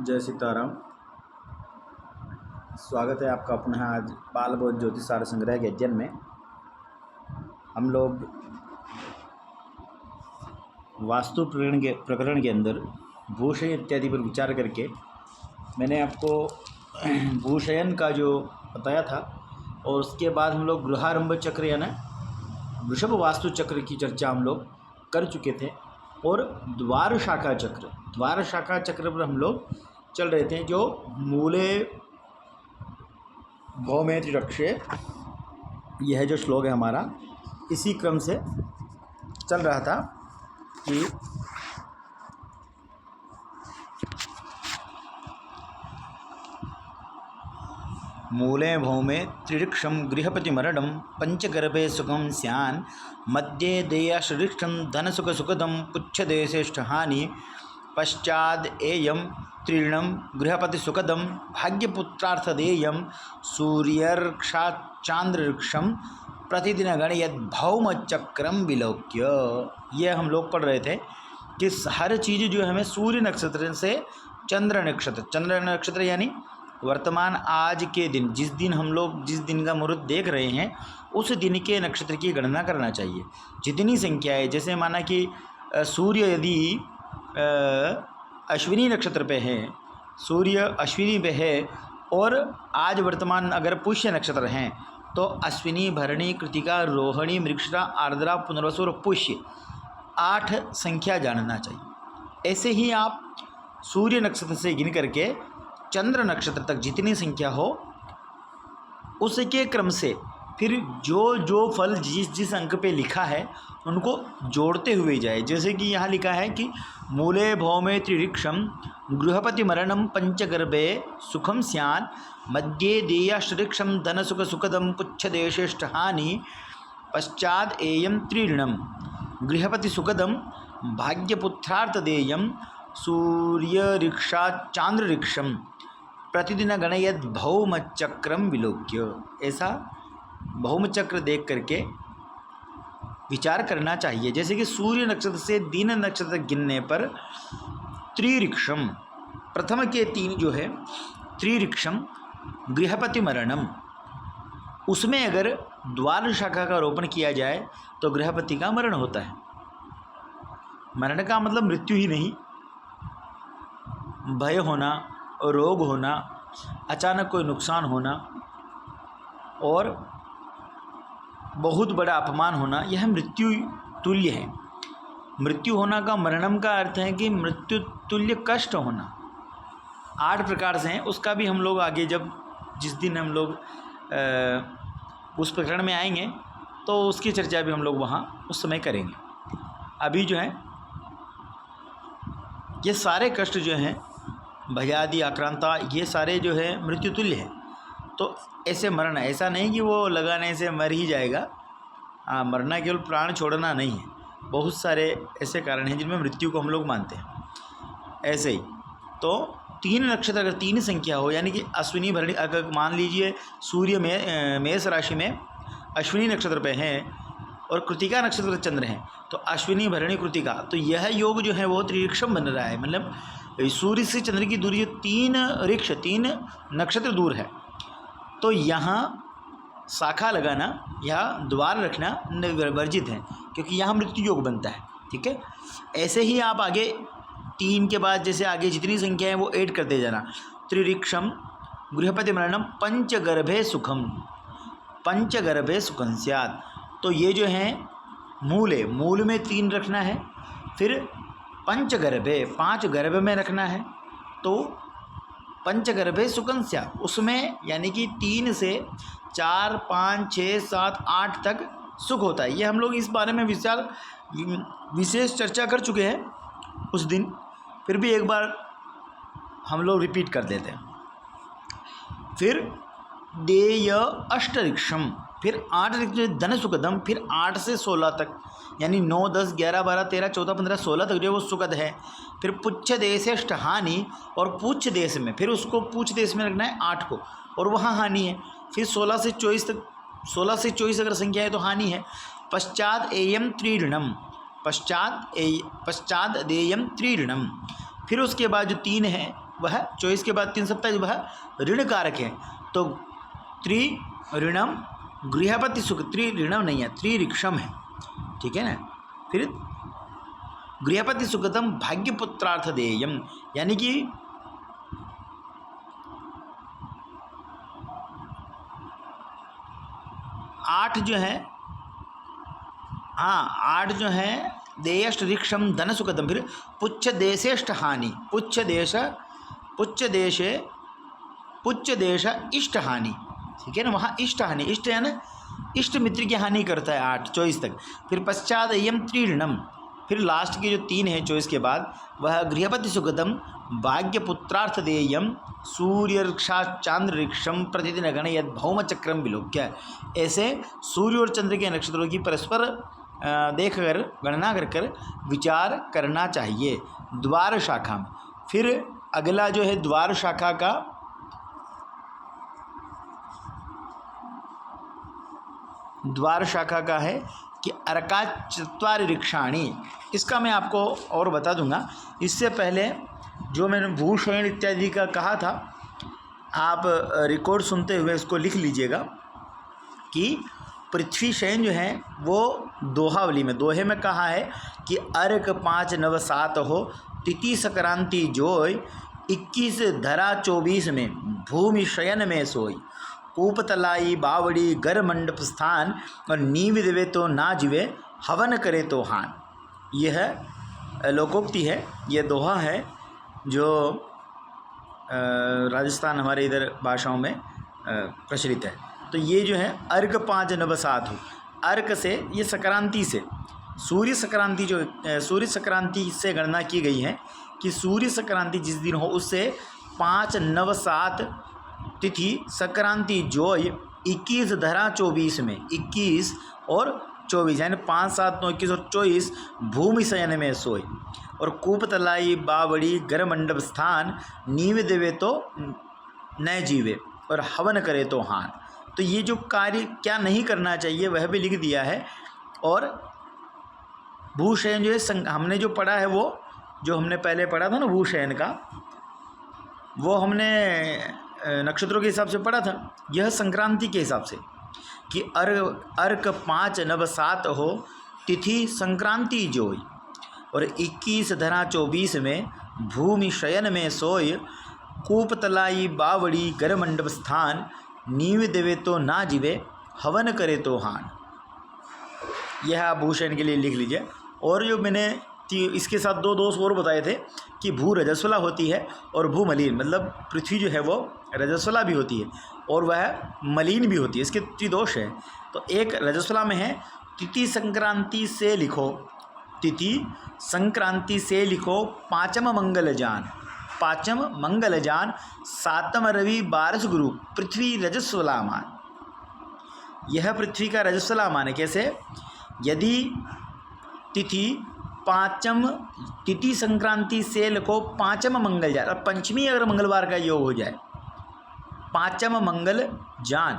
जय सीताराम। स्वागत है आपका अपना आज बाल बोध ज्योतिष सार संग्रह के अध्ययन में। हम लोग वास्तु प्रकरण के अंदर भूषय इत्यादि पर विचार करके मैंने आपको भूषयन का जो बताया था और उसके बाद हम लोग गृहारंभ चक्र यानी वृषभ वास्तु चक्र की चर्चा हम लोग कर चुके थे और द्वार शाखा चक्र पर हम लोग चल रहे थे। जो मूले भौमे त्रिरक्षे, यह जो श्लोक है हमारा इसी क्रम से चल रहा था कि मूले भौमे त्रिऋक्षं गृहपतिमरणं पंचगर्भे सुखं स्यान् मध्ये देयाश्रिक्षं धनसुखसुखदं पुच्छदेशेष्टहानि पश्चाद एयं त्रीणं गृहपतिसुखदं भाग्यपुत्रार्थदेयं सूर्यर्क्षाचांद्रऋक्षं प्रतिदिनगणयद् भौमचक्रम विलोक्य। ये हम लोग पढ़ रहे थे कि हर चीज़ जो हमें सूर्य नक्षत्र से चंद्र नक्षत्र यानी वर्तमान आज के दिन जिस दिन का मुहूर्त देख रहे हैं उस दिन के नक्षत्र की गणना करना चाहिए। जितनी संख्या है, जैसे माना कि सूर्य यदि अश्विनी नक्षत्र पे है, सूर्य अश्विनी पे है और आज वर्तमान अगर पुष्य नक्षत्र हैं तो अश्विनी, भरणी, कृतिका, रोहिणी, मृगशिरा, आर्द्रा, पुनर्वसु और पुष्य 8 संख्या जानना चाहिए। ऐसे ही आप सूर्य नक्षत्र से गिन करके चंद्र नक्षत्र तक जितनी संख्या हो उसके क्रम से फिर जो फल जिस अंक पे लिखा है उनको जोड़ते हुए जाए। जैसे कि यहाँ लिखा है कि मूले भौमे त्रिऋक्षं गृहपतिमरणं पंचगर्भे सुखं स्यान् मध्ये देयाश्रिक्षं धनसुखसुखदं पुच्छदेशेष्टहानि पश्चाद एयं त्रीणं गृहपतिसुखदं भाग्यपुत्रार्थदेयं सूर्यऋक्षाचांद्रऋक्षं प्रतिदिन गणयद् भौमचक्रम विलोक्य। ऐसा भौमचक्र देख करके विचार करना चाहिए। जैसे कि सूर्य नक्षत्र से दिन नक्षत्र गिनने पर त्रिऋक्षम, प्रथम के 3 जो है त्रिऋक्षम गृहपतिमरणम, उसमें अगर द्वार शाखा का रोपण किया जाए तो गृहपति का मरण होता है। मरण का मतलब मृत्यु ही नहीं, भय होना, रोग होना, अचानक कोई नुकसान होना और बहुत बड़ा अपमान होना, यह मृत्यु तुल्य है। मृत्यु होना का मरणम का अर्थ है कि मृत्यु तुल्य कष्ट होना। 8 प्रकार से हैं, उसका भी हम लोग आगे जिस दिन हम लोग उस प्रकरण में आएंगे तो उसकी चर्चा भी हम लोग वहाँ उस समय करेंगे। अभी जो है ये सारे कष्ट जो हैं, भयादि, आक्रांता, ये सारे जो है मृत्यु तुल्य है। तो ऐसे मरना, ऐसा नहीं कि वो लगाने से मर ही जाएगा। मरना केवल प्राण छोड़ना नहीं है, बहुत सारे ऐसे कारण हैं जिनमें मृत्यु को हम लोग मानते हैं। ऐसे ही तो 3 नक्षत्र अगर 3 संख्या हो, यानी कि अश्विनी, भरणी, अगर मान लीजिए सूर्य में मेष राशि में अश्विनी नक्षत्र पे हैं और कृतिका नक्षत्र चंद्र हैं, तो अश्विनी, भरणी, कृतिका, तो यह योग जो है वो त्रिऋक्षम बन रहा है। मतलब सूर्य से चंद्र की दूरी 3 ऋक्ष, 3 नक्षत्र दूर है। तो यहाँ शाखा लगाना या द्वार रखना वर्जित है, क्योंकि यहाँ मृत्यु योग बनता है। ठीक है, ऐसे ही आप आगे 3 के बाद जैसे आगे जितनी संख्या है वो ऐड करते जाना। त्रिऋक्षम गृहपतिमरणम पंचगर्भे सुखम स्यात्। तो ये जो है मूल है, मूल में 3 रखना है, फिर पंचगर्भे 5 गर्भ में रखना है, तो पंचगर्भे सुखं स्यात्, उसमें यानी कि 3 से 4, 5, 6, 7, 8 तक सुख होता है। ये हम लोग इस बारे में विशेष चर्चा कर चुके हैं उस दिन, फिर भी एक बार हम लोग रिपीट कर देते हैं। फिर देय अष्टऋक्षम, फिर 8 धन सुखदम, फिर 8 से 16 तक, यानी 9, 10, 11, 12, 13, 14, 15, 16 तक जो वो सुखद है। फिर पुच्छ देशेष्ट हानि, और पुच्छ देश में फिर उसको पुच्छ देश में रखना है 8 को, और वहाँ हानि है। फिर 16 से 24 तक, 16 से 24 अगर संख्या है तो हानि है। पश्चात एयम त्रीणम, पश्चात देयम त्रीणम, फिर उसके बाद जो 3 है वह 24 के बाद 3 वह ऋण कारक है। तो त्रि ऋणम गृहपति सुख, त्रि ऋणम नहीं है, त्रिऋक्षम है, ठीक है ना। फिर गृहपति सुखदम भाग्यपुत्रार्थ देयम, यानी कि 8 जो है, हाँ 8 जो है देयष्ट ऋक्षम धन सुखदम। फिर पुच्छ देशेष्ट हानि, पुच्छ देश इष्ट हानि, ठीक है ना। वहाँ इष्ट हानि, इष्ट है ना, इष्ट मित्र की हानि करता है 8 24 तक। फिर पश्चात यम त्रिऋणम, फिर लास्ट के जो 3 है 24 के बाद, वह गृहपति सुखदम भाग्य पुत्रार्थ देयम सूर्य ऋक्षा चांद्र ऋक्षम प्रतिदिन गण यद भौम चक्रम विलोक्य। ऐसे सूर्य और चंद्र के नक्षत्रों की परस्पर देखकर गणना कर विचार करना चाहिए द्वार शाखा में। फिर अगला जो है द्वार शाखा का, द्वार शाखा का है कि अर्का चत्वारि ऋक्षाणी। इसका मैं आपको और बता दूंगा। इससे पहले जो मैंने भूषण इत्यादि का कहा था, आप रिकॉर्ड सुनते हुए इसको लिख लीजिएगा कि पृथ्वी शयन जो है वो दोहावली में, दोहे में कहा है कि अर्क 5 9 7 हो, तिथि संक्रांति जोय, 21 धरा 24 में भूमि शयन में सोई, कूपतलाई बावड़ी गर मंडप स्थान, और नींव देवे तो ना जीवे, हवन करे तो हान। यह लोकोक्ति है, यह दोहा है जो राजस्थान हमारे इधर भाषाओं में प्रचलित है। तो ये जो है अर्क 5 9 7 हो, अर्क से ये संक्रांति से, सूर्य संक्रांति जो सूर्य संक्रांति से गणना की गई है कि सूर्य संक्रांति जिस दिन हो उससे 5 9 7 तिथि संक्रांति जोय 21 धरा 24 में, 21 और 24 यानी 5 7 9 21 और 24 भूमि शयन में सोई, और कूपतलाई बावड़ी गर मंडप स्थान, नींव देवे तो न जीवे, और हवन करे तो हान। तो ये जो कार्य क्या नहीं करना चाहिए वह भी लिख दिया है। और भूशयन जो है हमने जो पढ़ा है, वो जो हमने पहले पढ़ा था ना भूशयन का, वो हमने नक्षत्रों के हिसाब से पढ़ा था। यह संक्रांति के हिसाब से कि अर्क 5 9 7 हो, तिथि संक्रांति जोई, और 21 धरा 24 में भूमि शयन में सोय, कूपतलाई बावड़ी गर मंडप स्थान, नींव देवे तो ना जीवे, हवन करे तो हान। यह आप भूषण के लिए लिख लीजिए। और जो मैंने इसके साथ 2 दोष और बताए थे कि भू रजस्वला होती है और भू मलिन, मतलब पृथ्वी जो है वो रजस्वला भी होती है और वह मलिन भी होती है, इसके त्रिदोष है। तो एक रजस्वला में है तिथि संक्रांति से लिखो, तिथि संक्रांति से लिखो 5म मंगल जान, 5म मंगल जान, 7म रवि 12 गुरु, पृथ्वी रजस्वला मान। यह पृथ्वी का रजस्वला मान है। कैसे? यदि तिथि 5म तिथि संक्रांति से लिखो 5म मंगल जान, और पंचमी अगर मंगलवार का योग हो जाए, 5म मंगल जान,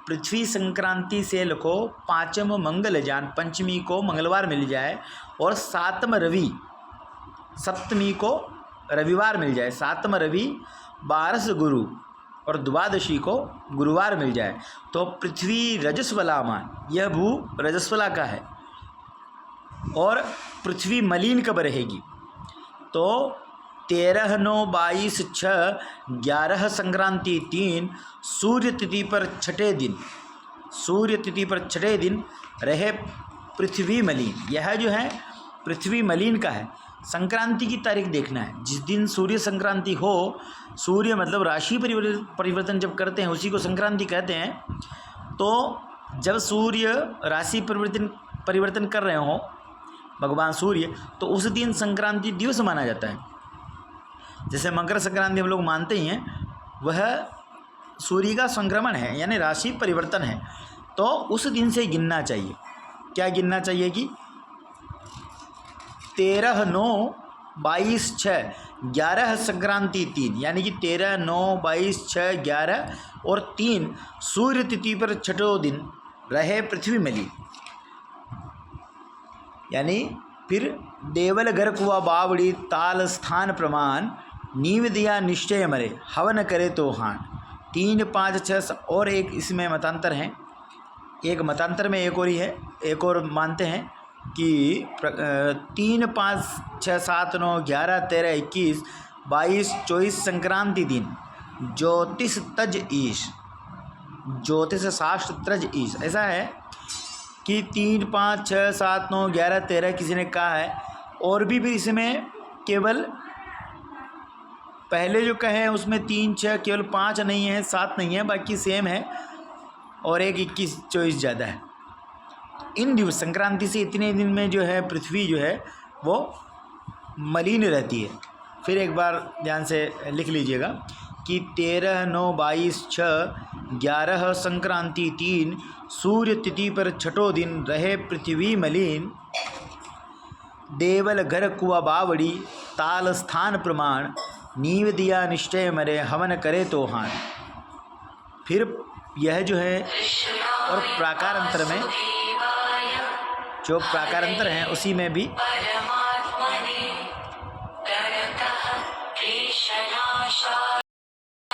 पृथ्वी संक्रांति से लिखो 5म मंगल जान, पंचमी को मंगलवार मिल जाए, और 7म रवि, सप्तमी को रविवार मिल जाए, 7म रवि 12 गुरु और द्वादशी को गुरुवार मिल जाए, तो पृथ्वी रजस्वला मान। यह भू रजस्वला का है। और पृथ्वी मलिन कब रहेगी? तो 13 9 22 6 11 संक्रांति 3 सूर्य तिथि पर छठे दिन, सूर्य तिथि पर छठे दिन रहे पृथ्वी मलिन। यह जो है पृथ्वी मलिन का है। संक्रांति की तारीख देखना है, जिस दिन सूर्य संक्रांति हो, सूर्य मतलब राशि परिवर्तन जब करते हैं उसी को संक्रांति कहते हैं। तो जब सूर्य राशि परिवर्तन कर रहे हो भगवान सूर्य, तो उस दिन संक्रांति दिवस माना जाता है। जैसे मकर संक्रांति हम लोग मानते ही हैं, वह सूर्य का संक्रमण है यानी राशि परिवर्तन है, तो उस दिन से गिनना चाहिए। क्या गिनना चाहिए कि 13 9 22 6 11 संक्रांति 3, यानी कि 13 9 22 6 11 और 3 सूर्य तिथि पर छठों दिन रहे पृथ्वी मलिन। यानी फिर देवल घर कुआ बावड़ी ताल स्थान प्रमाण नीव दिया निश्चय मरे, हवन करे तो हान। 3, 5, 6 और एक इसमें मतांतर हैं। एक मतांतर में एक और ही है, एक और मानते हैं कि 3, 5, 6, 7, 9, 11, 13, 21, 22, 24 संक्रांति दिन ज्योतिष तज ईश, ज्योतिष शास्त्र तज ईश। ऐसा है कि 3, 5, 6, 7, 9, 11, 13 किसी ने कहा है, और भी इसमें केवल पहले जो कहे उसमें 3, 6 केवल 5 नहीं है, 7 नहीं है, बाकी सेम है, और एक 21, 24 ज़्यादा है। इन दिवस संक्रांति से इतने दिन में जो है पृथ्वी जो है वो मलिन रहती है। फिर एक बार ध्यान से लिख लीजिएगा कि 13, 9, 22, 6, 11 संक्रांति 3 सूर्य तिथि पर छठो दिन रहे पृथ्वी मलिन, देवल घर कुआ बावड़ी ताल स्थान प्रमाण, नीव दिया निश्चय मरे हवन करे तो हान। फिर यह जो है और प्राकार अंतर में जो प्राकार अंतर हैं उसी में भी